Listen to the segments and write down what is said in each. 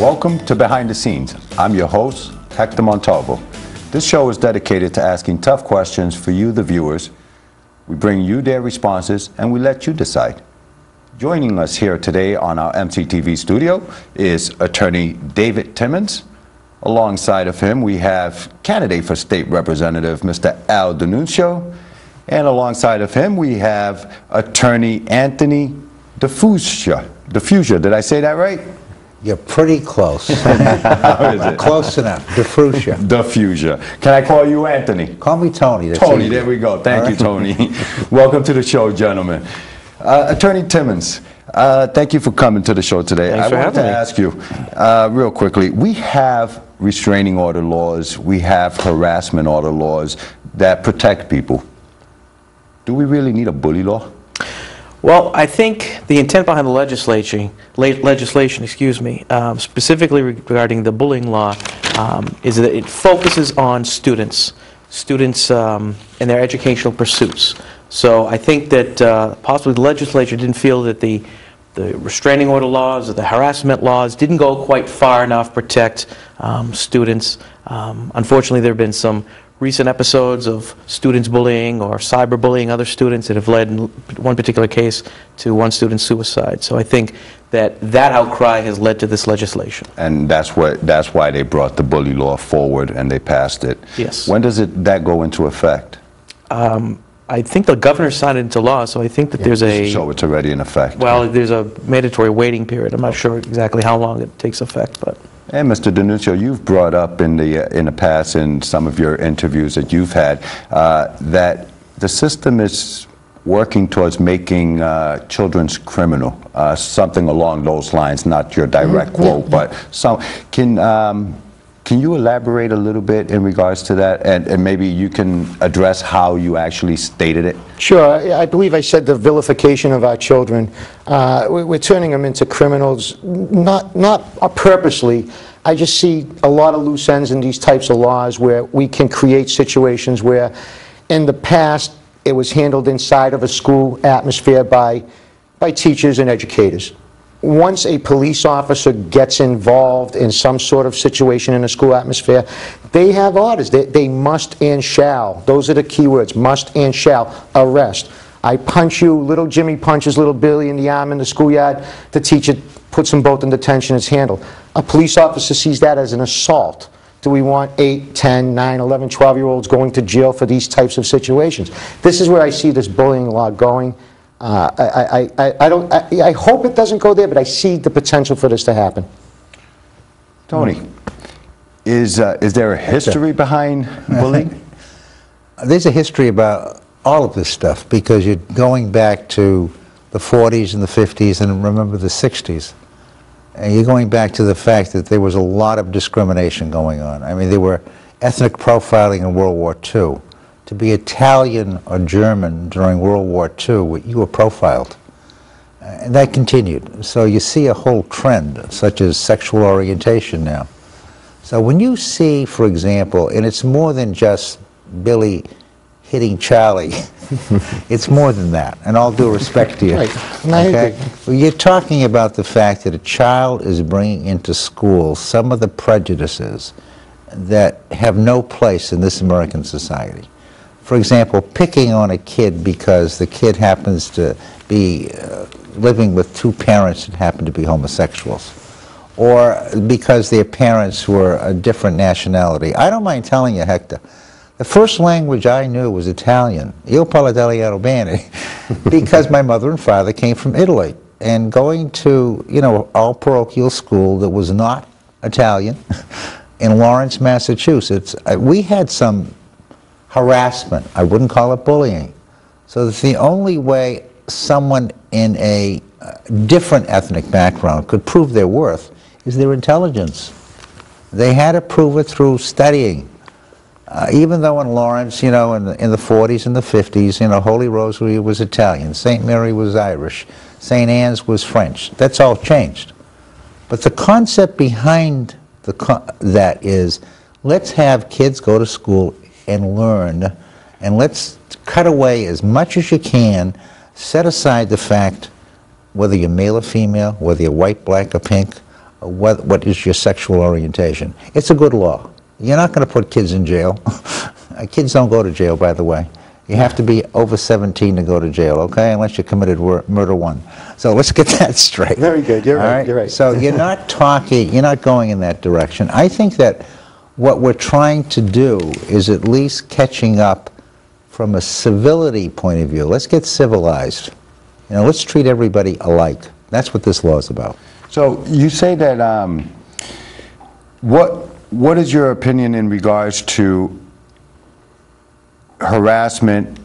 Welcome to Behind the Scenes. I'm your host, Hector Montalvo. This show is dedicated to asking tough questions for you, the viewers. We bring you their responses, and we let you decide. Joining us here today on our MCTV studio is attorney David Timmons. Alongside of him, we have candidate for state representative, Mr. DiNuccio. And alongside of him, we have attorney Anthony DiFruscia. DiFrusia, did I say that right? You're pretty close. How is it? Close enough. DiFrusia. DiFrusia. Can I call you Anthony? Call me Tony. That's Tony, easy. there we go. Thank you, Tony. Welcome to the show, gentlemen. Attorney Timmons, thank you for coming to the show today. Thanks for having me. I wanted to ask you, real quickly, we have restraining order laws, we have harassment order laws that protect people. Do we really need a bully law? Well, I think the intent behind the legislation, specifically regarding the bullying law, is that it focuses on students and their educational pursuits. So I think that possibly the legislature didn't feel that the restraining order laws or the harassment laws didn't go quite far enough to protect students. Unfortunately, there have been some recent episodes of students bullying or cyberbullying other students that have led, in one particular case, to one student's suicide. So I think that outcry has led to this legislation. And that's why they brought the bully law forward and they passed it. Yes. When does that go into effect? I think the governor signed it into law, so I think that there's a... So it's already in effect. Well, there's a mandatory waiting period. I'm not sure exactly how long it takes effect, but... And Mr. DiNuccio, you've brought up in the past in some of your interviews that you've had that the system is working towards making children's criminal, something along those lines, not your direct quote, but some. Can you elaborate a little bit in regards to that, and maybe you can address how you actually stated it? Sure. I believe I said the vilification of our children. We're turning them into criminals, not purposely. I just see a lot of loose ends in these types of laws where we can create situations where in the past it was handled inside of a school atmosphere by teachers and educators. Once a police officer gets involved in some sort of situation in a school atmosphere, they have orders. They must and shall. Those are the key words, must and shall, arrest. I punch you, little Jimmy punches little Billy in the arm in the schoolyard, the teacher puts them both in detention, it's handled. A police officer sees that as an assault. Do we want 8, 10, 9, 11, 12-year-olds going to jail for these types of situations? This is where I see this bullying law going. I hope it doesn't go there, but I see the potential for this to happen. Tony, is there a history behind bullying? There's a history about all of this stuff because you're going back to the 40s and the 50s and remember the 60s. And you're going back to the fact that there was a lot of discrimination going on. I mean, there were ethnic profiling in World War II. To be Italian or German during World War II, you were profiled. And that continued. So you see a whole trend, such as sexual orientation now. So when you see, for example, and it's more than just Billy hitting Charlie, it's more than that, and all due respect to you. Right. Okay? Well, you're talking about the fact that a child is bringing into school some of the prejudices that have no place in this American society. For example, picking on a kid because the kid happens to be living with two parents that happen to be homosexuals, or because their parents were a different nationality. I don't mind telling you, Hector, the first language I knew was Italian. Io parlo italiano bene, because my mother and father came from Italy. And going to, all parochial school that was not Italian in Lawrence, Massachusetts, we had some harassment. I wouldn't call it bullying. So that's the only way someone in a different ethnic background could prove their worth is their intelligence. They had to prove it through studying. Even though in Lawrence, in the 40s and the 50s, Holy Rosary was Italian, St. Mary was Irish, St. Anne's was French. That's all changed. But the concept behind that is, let's have kids go to school and learn, and let's cut away as much as you can, set aside the fact whether you're male or female, whether you're white, black, or pink, what is your sexual orientation. It's a good law. You're not going to put kids in jail. Kids don't go to jail, by the way. You have to be over 17 to go to jail, okay? Unless you committed murder one. So let's get that straight. Very good. You're right. You're right. So you're not going in that direction. I think that what we're trying to do is at least catching up from a civility point of view. Let's get civilized. You know, let's treat everybody alike. That's what this law is about. So you say that, what is your opinion in regards to harassment,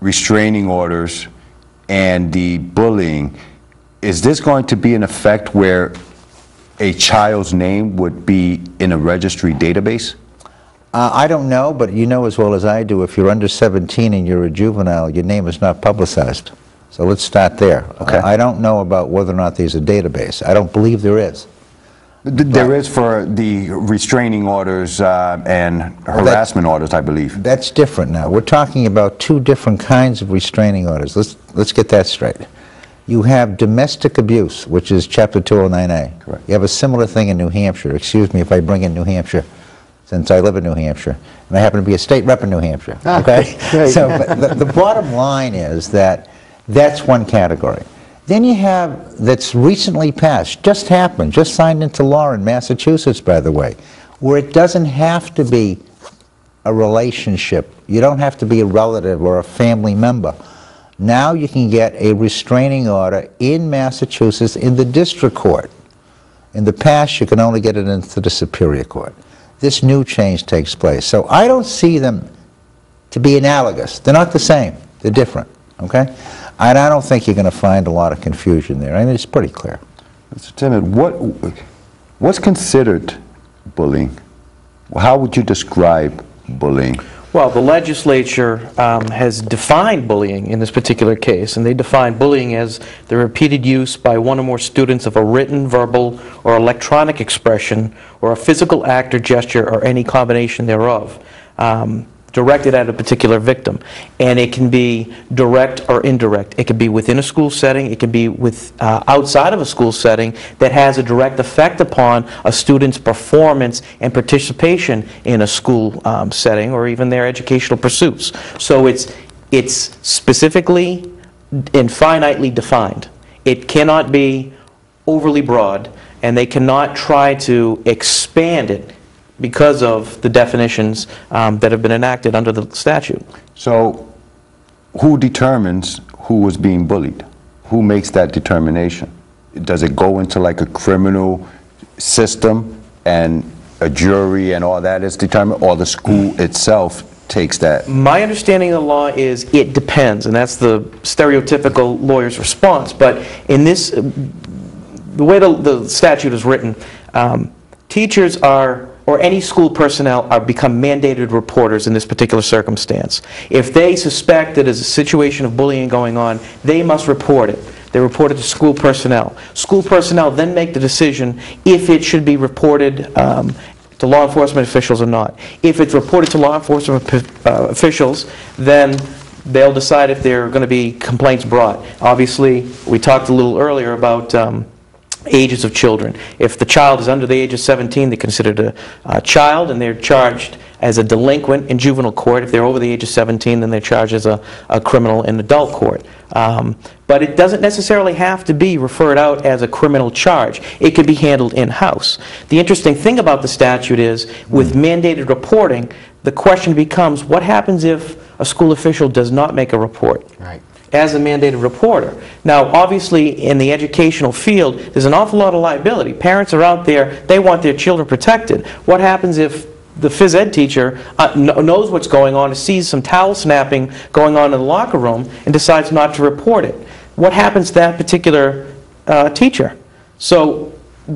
restraining orders, and the bullying? Is this going to be an effect where a child's name would be in a registry database? I don't know, but you know as well as I do, if you're under 17 and you're a juvenile, your name is not publicized. So let's start there. Okay. I don't know about whether or not there's a database. I don't believe there is. There is for the restraining orders and harassment orders, I believe. That's different now. We're talking about two different kinds of restraining orders. Let's get that straight. You have domestic abuse, which is Chapter 209A. Correct. You have a similar thing in New Hampshire. Excuse me if I bring in New Hampshire, since I live in New Hampshire, and I happen to be a state rep in New Hampshire. Okay? So but the bottom line is that that's one category. Then you have, that's recently passed, just happened, just signed into law in Massachusetts, by the way, where it doesn't have to be a relationship. You don't have to be a relative or a family member. Now you can get a restraining order in Massachusetts in the district court. In the past, you can only get it into the Superior Court. This new change takes place. So I don't see them to be analogous. They're not the same. They're different, okay? And I don't think you're going to find a lot of confusion there. I mean, it's pretty clear. Mr. Timmons, what's considered bullying? How would you describe bullying? Well, the legislature has defined bullying in this particular case, and they define bullying as the repeated use by one or more students of a written, verbal, or electronic expression, or a physical act or gesture, or any combination thereof, directed at a particular victim. And it can be direct or indirect. It can be within a school setting. It can be outside of a school setting that has a direct effect upon a student's performance and participation in a school setting, or even their educational pursuits. So it's specifically and finitely defined. It cannot be overly broad, and they cannot try to expand it because of the definitions that have been enacted under the statute. So who determines who is being bullied? Who makes that determination? Does it go into like a criminal system and a jury and all that is determined, or the school itself takes that? My understanding of the law is it depends, and that's the stereotypical lawyer's response. But in this, the way the statute is written, teachers are, or any school personnel are become mandated reporters in this particular circumstance. If they suspect that there's a situation of bullying going on, they must report it. They report it to school personnel. School personnel then make the decision if it should be reported to law enforcement officials or not. If it's reported to law enforcement officials, then they'll decide if there are going to be complaints brought. Obviously, we talked a little earlier about ages of children. If the child is under the age of 17, they're considered a child, and they're charged as a delinquent in juvenile court. If they're over the age of 17, then they're charged as a criminal in adult court. But it doesn't necessarily have to be referred out as a criminal charge. It could be handled in-house. The interesting thing about the statute is, with mandated reporting, the question becomes, what happens if a school official does not make a report? Right. As a mandated reporter. Now, obviously, in the educational field, there's an awful lot of liability. Parents are out there, they want their children protected. What happens if the phys ed teacher knows what's going on, sees some towel snapping going on in the locker room, and decides not to report it? What happens to that particular teacher? So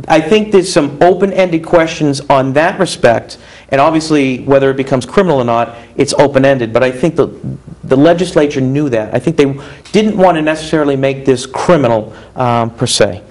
I think there's some open-ended questions on that respect, and obviously whether it becomes criminal or not, it's open-ended. But I think the legislature knew that. I think they didn't want to necessarily make this criminal per se.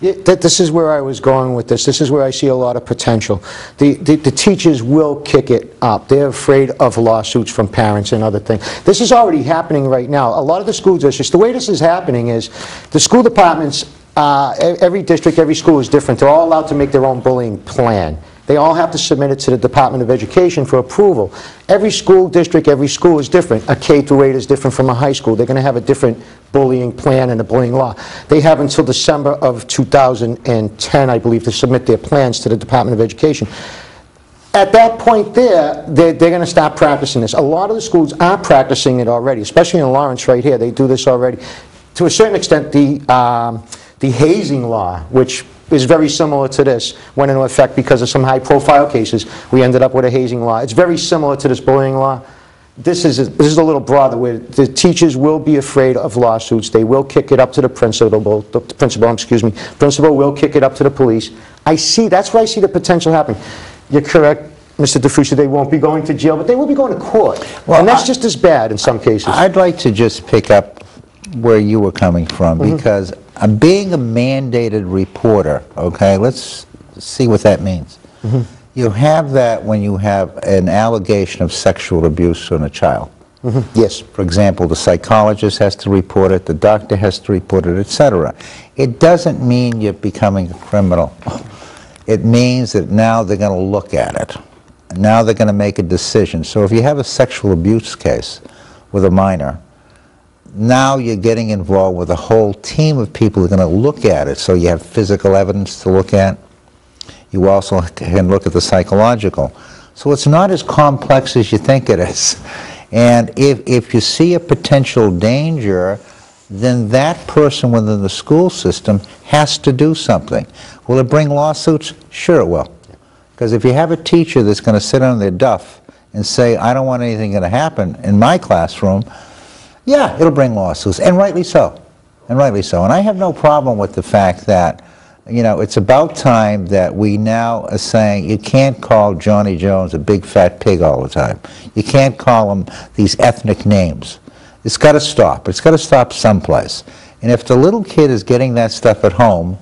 This is where I was going with this. This is where I see a lot of potential. The teachers will kick it up. They're afraid of lawsuits from parents and other things. This is already happening right now. A lot of the school districts, the way this is happening is the school departments every district, every school is different. They're all allowed to make their own bullying plan. They all have to submit it to the Department of Education for approval. Every school district, every school is different. A K through 8 is different from a high school. They're going to have a different bullying plan and a bullying law. They have until December of 2010, I believe, to submit their plans to the Department of Education. At that point they're going to start practicing this. A lot of the schools are practicing it already, especially in Lawrence right here. They do this already. To a certain extent, the hazing law, which is very similar to this, went into effect because of some high-profile cases. We ended up with a hazing law. It's very similar to this bullying law. This is a little broader, where the teachers will be afraid of lawsuits. They will kick it up to the principal. Principal will kick it up to the police. That's where I see the potential happening. You're correct, Mr. DiFruscia, they won't be going to jail, but they will be going to court. Well, and that's just as bad in some cases. I'd like to just pick up where you were coming from, because being a mandated reporter, okay, let's see what that means. You have that when you have an allegation of sexual abuse on a child. Yes. For example, the psychologist has to report it, the doctor has to report it, etc. It doesn't mean you're becoming a criminal. It means that now they're going to look at it. Now they're going to make a decision. So if you have a sexual abuse case with a minor, now you're getting involved with a whole team of people who are going to look at it. So you have physical evidence to look at. You also can look at the psychological. So it's not as complex as you think it is. And if you see a potential danger, then that person within the school system has to do something. Will it bring lawsuits? Sure it will. Because if you have a teacher that's going to sit on their duff and say, I don't want anything going to happen in my classroom, yeah, it'll bring lawsuits, and rightly so, and rightly so. And I have no problem with the fact that, you know, it's about time that we now are saying you can't call Johnny Jones a big fat pig all the time. You can't call him these ethnic names. It's got to stop. It's got to stop someplace. And if the little kid is getting that stuff at home,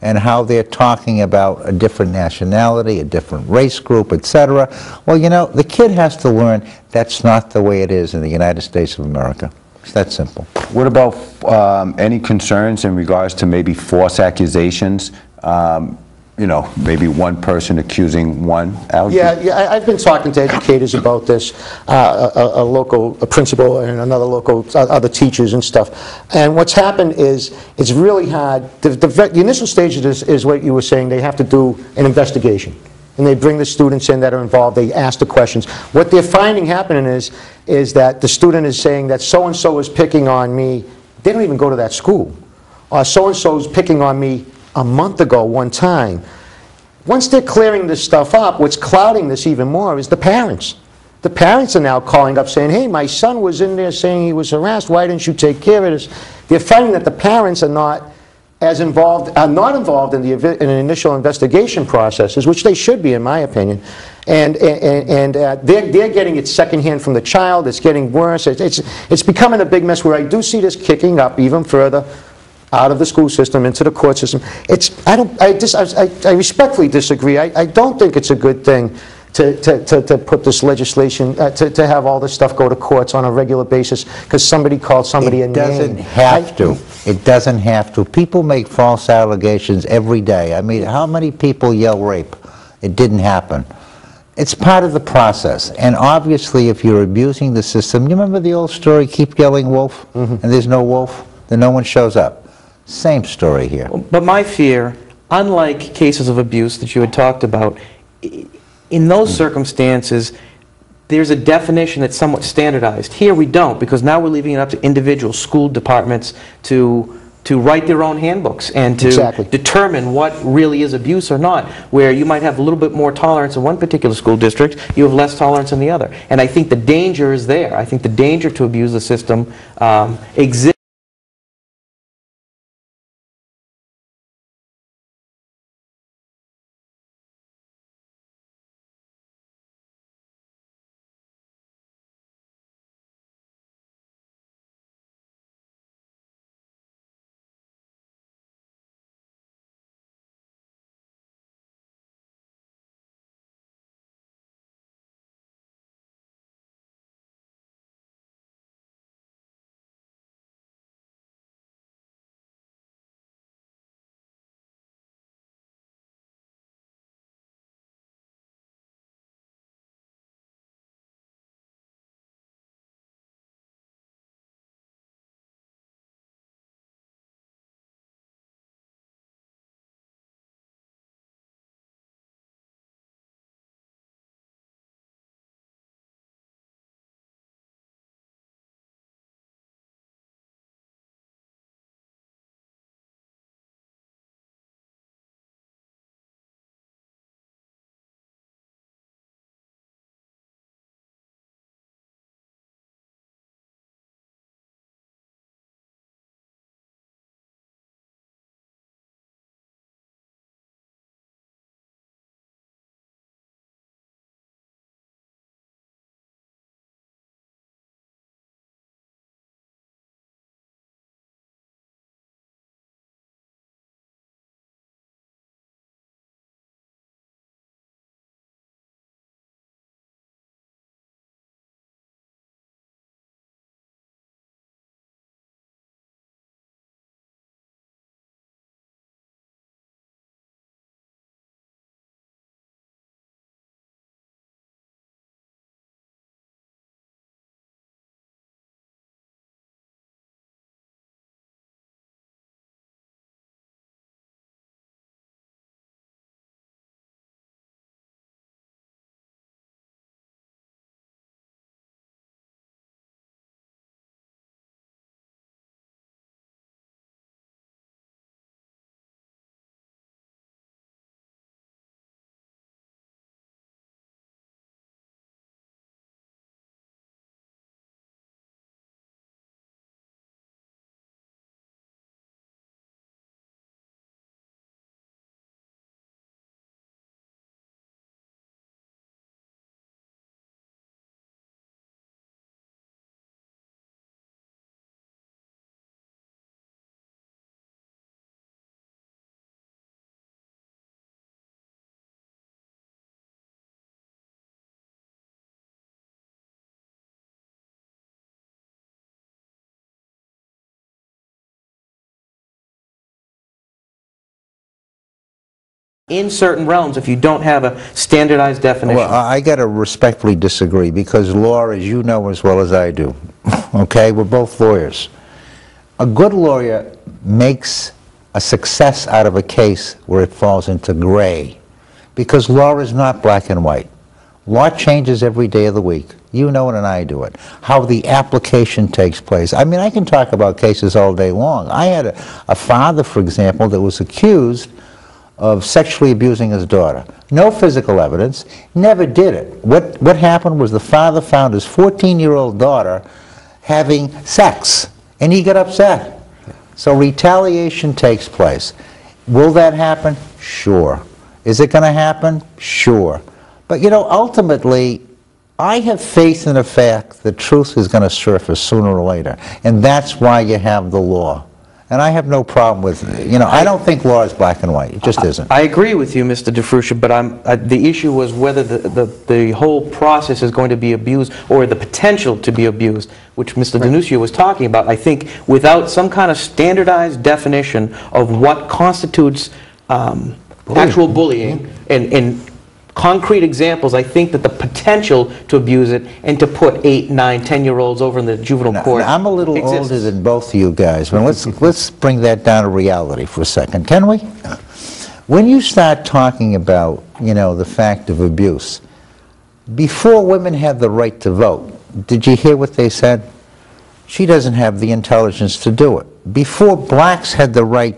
and how they're talking about a different nationality, a different race group, etc., well, you know, the kid has to learn that's not the way it is in the United States of America. It's that simple. What about any concerns in regards to maybe false accusations? You know, maybe one person accusing one. Yeah, I've been talking to educators about this, a principal and another local, other teachers and stuff. And what's happened is it's really hard. The initial stage of this is what you were saying. They have to do an investigation. And they bring the students in that are involved. They ask the questions. What they're finding happening is that the student is saying that so-and-so is picking on me. They don't even go to that school. Or so-and-so is picking on me a month ago one time. Once they're clearing this stuff up, what's clouding this even more is the parents. The parents are now calling up saying, hey, my son was in there saying he was harassed. Why didn't you take care of this? They're finding that the parents are not as involved, in the initial investigation processes, which they should be, in my opinion. And they're getting it secondhand from the child. It's getting worse. It's becoming a big mess where I do see this kicking up even further out of the school system into the court system. I respectfully disagree. I don't think it's a good thing to put this legislation, to have all this stuff go to courts on a regular basis because somebody called somebody a name. It doesn't have to. It doesn't have to. People make false allegations every day. I mean, how many people yell rape? It didn't happen. It's part of the process. And obviously, if you're abusing the system, you remember the old story, keep yelling wolf, and there's no wolf, then no one shows up. Same story here. But my fear, unlike cases of abuse that you had talked about, in those circumstances, there's a definition that's somewhat standardized. Here we don't, because now we're leaving it up to individual school departments to write their own handbooks and to determine what really is abuse or not, where you might have a little bit more tolerance in one particular school district, you have less tolerance in the other. And I think the danger is there. I think the danger to abuse the system exists. in certain realms if you don't have a standardized definition. Well, I got to respectfully disagree, because law, as you know as well as I do, okay, we're both lawyers. A good lawyer makes a success out of a case where it falls into gray, because law is not black and white. Law changes every day of the week. You know it and I do it. How the application takes place. I mean, I can talk about cases all day long. I had a father, for example, that was accused of sexually abusing his daughter. No physical evidence, never did it. What happened was the father found his 14-year-old daughter having sex, and he got upset. So retaliation takes place. Will that happen? Sure. Is it going to happen? Sure. But you know, ultimately, I have faith in the fact that truth is going to surface sooner or later, and that's why you have the law. And I have no problem with, you know, I don't think law is black and white. It just isn't. I agree with you, Mr. DiFruscia, but the issue was whether the whole process is going to be abused, or the potential to be abused, which Mr. DiNuccio was talking about. I think without some kind of standardized definition of what constitutes actual bullying and concrete examples, I think that the potential to abuse it and to put 8, 9, 10-year-olds over in the juvenile court Now, I'm a little exists. older than both of you guys, but let's bring that down to reality for a second, can we? When you start talking about, you know, the fact of abuse, before women had the right to vote, did you hear what they said? She doesn't have the intelligence to do it. Before blacks had the right,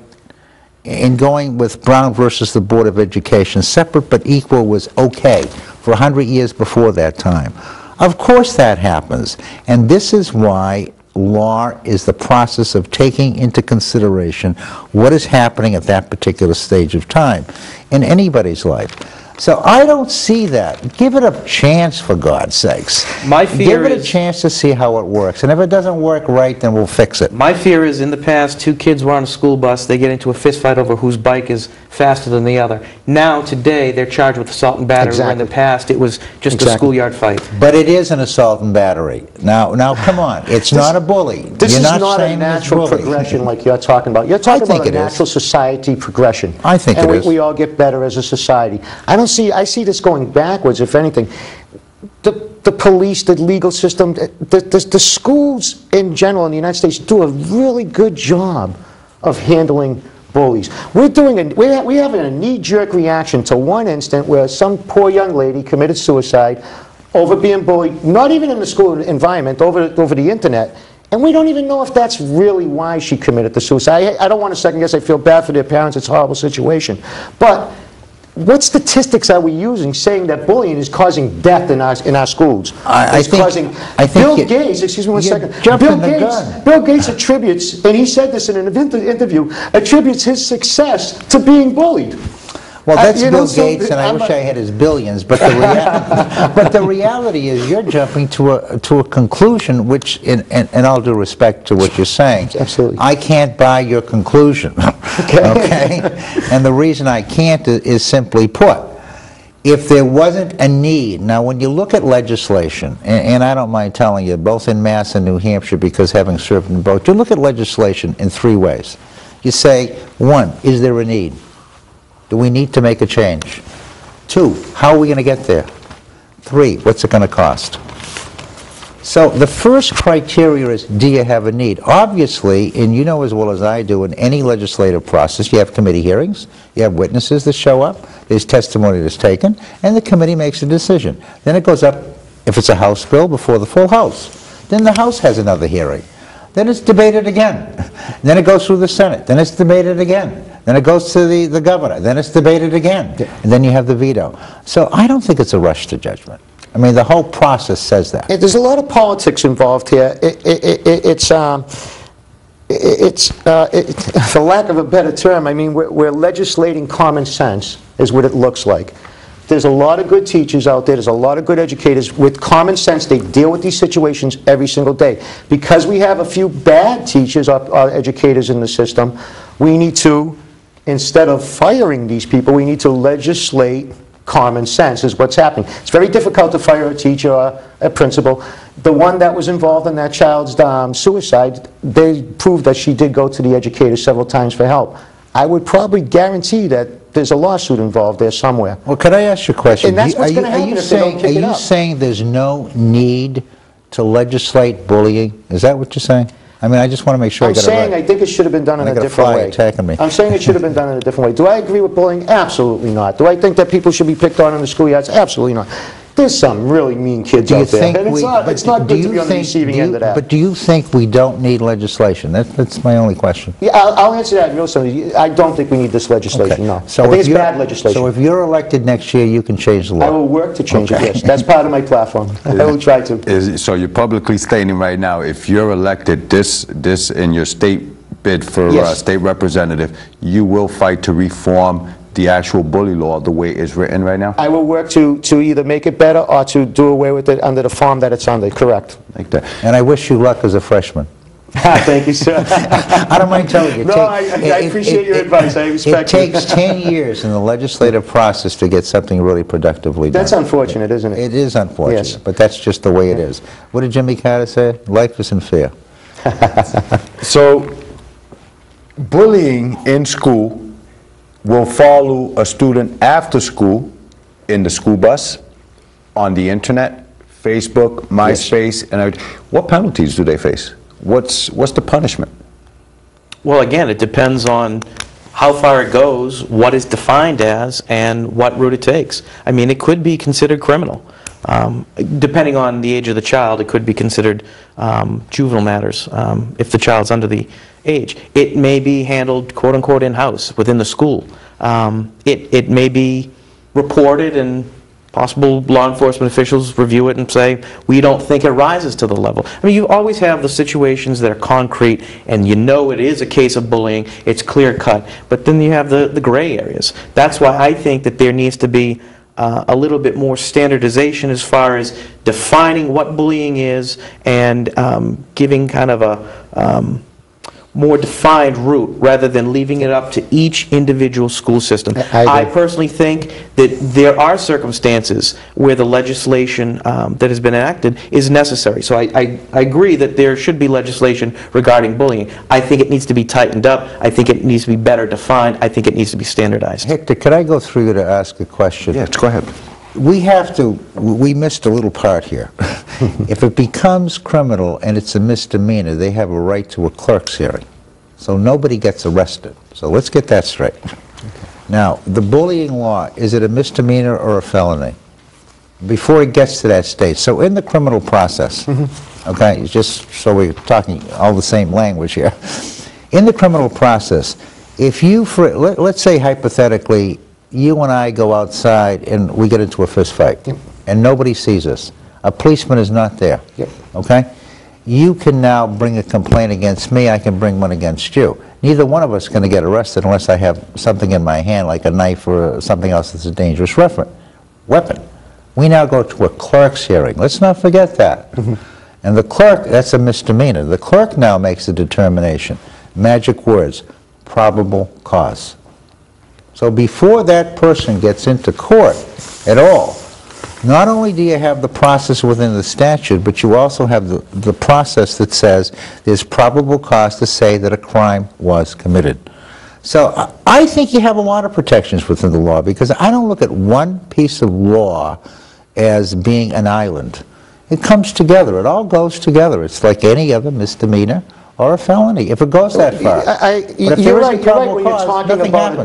in going with Brown versus the Board of Education, separate but equal was okay for 100 years before that time. Of course that happens, and this is why law is the process of taking into consideration what is happening at that particular stage of time in anybody's life. So I don't see that. Give it a chance, for God's sakes. My fear Give it a chance to see how it works. And if it doesn't work right, then we'll fix it. My fear is, in the past, 2 kids were on a school bus, they get into a fist fight over whose bike is faster than the other. Now, today, they're charged with assault and battery, where in the past it was just a schoolyard fight. But it is an assault and battery. Now come on. It's not a bully. This You're is not a saying it's natural bully. progression like you're talking about. You're talking about a natural society progression. I think it is. And we all get better as a society. I see this going backwards, if anything. The police, the legal system, the schools in general in the United States do a really good job of handling bullies. We're having a knee-jerk reaction to one incident where some poor young lady committed suicide over being bullied, not even in the school environment, over the internet. And we don't even know if that's really why she committed the suicide. I don't want to second guess. I feel bad for their parents. It's a horrible situation. But what statistics are we using saying that bullying is causing death in our schools? I think Bill Gates, excuse me one second. Bill Gates attributes, and he said this in an interview, attributes his success to being bullied. Well, that's Bill Gates, and I wish I had his billions, but the reality is you're jumping to a conclusion which, in all due respect to what you're saying, absolutely, I can't buy your conclusion, okay? And the reason I can't is simply put, if there wasn't a need, now when you look at legislation, and I don't mind telling you, both in Mass and New Hampshire, because having served in both, you look at legislation in 3 ways. You say, 1, is there a need? Do we need to make a change? 2, how are we going to get there? 3, what's it going to cost? So the first criteria is, do you have a need? Obviously, and you know as well as I do, in any legislative process, you have committee hearings, you have witnesses that show up, there's testimony that's taken, and the committee makes a decision. Then it goes up, if it's a House bill, before the full House. Then the House has another hearing. Then it's debated again. Then it goes through the Senate. Then it's debated again. Then it goes to the governor. Then it's debated again. And then you have the veto. So I don't think it's a rush to judgment. I mean, the whole process says that. There's a lot of politics involved here. For lack of a better term, I mean, we're legislating common sense is what it looks like. There's a lot of good teachers out there. There's a lot of good educators with common sense. They deal with these situations every single day. Because we have a few bad teachers or educators in the system, we need to, instead of firing these people, we need to legislate common sense is what's happening. It's very difficult to fire a teacher or a principal. The one that was involved in that child's suicide, they proved that she did go to the educator several times for help. I would probably guarantee that there's a lawsuit involved there somewhere. Well, could I ask you a question? And that's what's going to happen if they don't kick it Are you up. saying there's no need to legislate bullying? Is that what you're saying? I mean, I just want to make sure I I'm got it saying right. I think it should have been done in I a got a different fly way. attacking me. I'm saying it should have been done in a different way. Do I agree with bullying? Absolutely not. Do I think that people should be picked on in the schoolyards? Absolutely not. There's some really mean kids out there, and it's not good to be on the receiving end of that. But do you think we don't need legislation? That's my only question. Yeah, I'll answer that real simply. I don't think we need this legislation, no. So I think if it's you're- bad legislation. So if you're elected next year, you can change the law? I will work to change it, yes. That's part of my platform. I will try to. So you're publicly stating right now, if you're elected, this in your state bid for Yes. state representative, you will fight to reform the actual bully law the way it's written right now? I will work to either make it better or to do away with it under the form that it's under, correct. Like that. And I wish you luck as a freshman. Thank you, sir. I don't mind telling you. No, I appreciate your advice. I respect it. It takes 10 years in the legislative process to get something really productively done. That's unfortunate, isn't it? It is unfortunate, Yes. but that's just the way it is. What did Jimmy Carter say? Life isn't fair. So, bullying in school will follow a student after school in the school bus, on the internet, Facebook, MySpace, and everything. What penalties do they face? What's the punishment? Well, again, it depends on how far it goes, what is defined as, and what route it takes. I mean, it could be considered criminal. Depending on the age of the child, it could be considered juvenile matters if the child's under the age. It may be handled, quote-unquote, in-house, within the school. It may be reported and possible law enforcement officials review it and say, we don't think it rises to the level. I mean, you always have the situations that are concrete and you know it is a case of bullying, it's clear-cut, but then you have the gray areas. That's why I think that there needs to be a little bit more standardization as far as defining what bullying is and giving kind of a more defined route rather than leaving it up to each individual school system. I personally think that there are circumstances where the legislation that has been enacted is necessary. So I agree that there should be legislation regarding bullying. I think it needs to be tightened up. I think it needs to be better defined. I think it needs to be standardized. Hector, could I go through you to ask a question? Yes, go ahead. We missed a little part here. If it becomes criminal and it's a misdemeanor, they have a right to a clerk's hearing. So nobody gets arrested. So let's get that straight. Now, the bullying law, is it a misdemeanor or a felony? Before it gets to that stage. So in the criminal process, okay, just so we're talking all the same language here. In the criminal process, if you, let's say hypothetically, you and I go outside and we get into a fist fight, and nobody sees us. A policeman is not there, okay? You can now bring a complaint against me, I can bring one against you. Neither one of us is going to get arrested unless I have something in my hand, like a knife or something else that's a dangerous weapon. We now go to a clerk's hearing. Let's not forget that. And the clerk, that's a misdemeanor. The clerk now makes a determination. Magic words, probable cause. So before that person gets into court at all, not only do you have the process within the statute, but you also have the process that says there's probable cause to say that a crime was committed. So I think you have a lot of protections within the law, because I don't look at one piece of law as being an island. It comes together. It all goes together. It's like any other misdemeanor or a felony, if it goes that far. You're right when you're talking about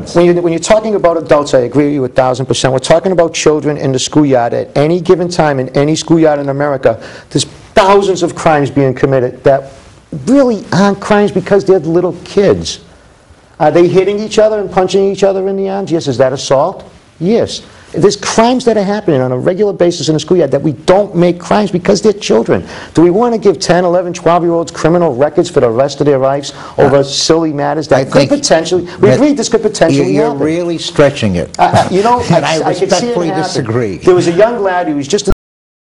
when you're talking about adults. I agree with you 1,000%. We're talking about children in the schoolyard at any given time in any schoolyard in America. There's thousands of crimes being committed that really aren't crimes because they're little kids. Are they hitting each other and punching each other in the arms? Yes. Is that assault? Yes. There's crimes that are happening on a regular basis in the schoolyard that we don't make crimes because they're children. Do we want to give 10, 11, 12-year-olds criminal records for the rest of their lives over silly matters that could potentially, we agreed this could potentially happen. You're really stretching it. You know, and I could see it respectfully happen. disagree. There was a young lad who was just